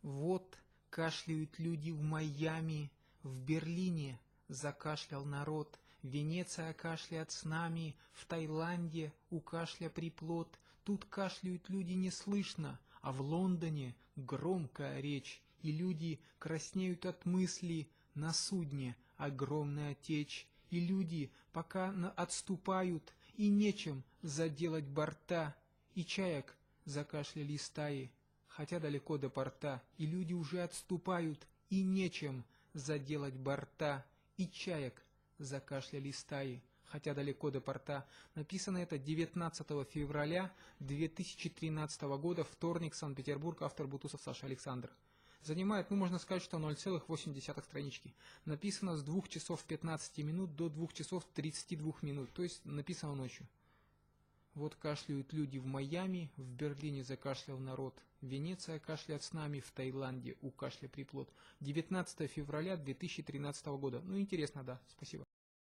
Вот кашляют люди в Майами, в Берлине закашлял народ, Венеция кашляет с нами, в Таиланде у кашля приплод, тут кашляют люди не слышно, а в Лондоне громкая речь, и люди краснеют от мысли, на судне огромная течь, и люди пока отступают, и нечем заделать борта, и чаек закашляли стаи, хотя далеко до порта, и люди уже отступают, и нечем заделать борта, и чаек закашляли стаи, хотя далеко до порта. Написано это 19 февраля 2013 года, вторник, Санкт-Петербург, автор Бутусов Саша Александр. Занимает, можно сказать, что 0,8 странички. Написано с 2 часов 15 минут до 2 часов 32 минут, то есть написано ночью. Вот кашляют люди в Майами, в Берлине закашлял народ, Венеция кашляет с нами, в Таиланде у кашля приплод. 19 февраля 2013 года. Ну, интересно, да, спасибо.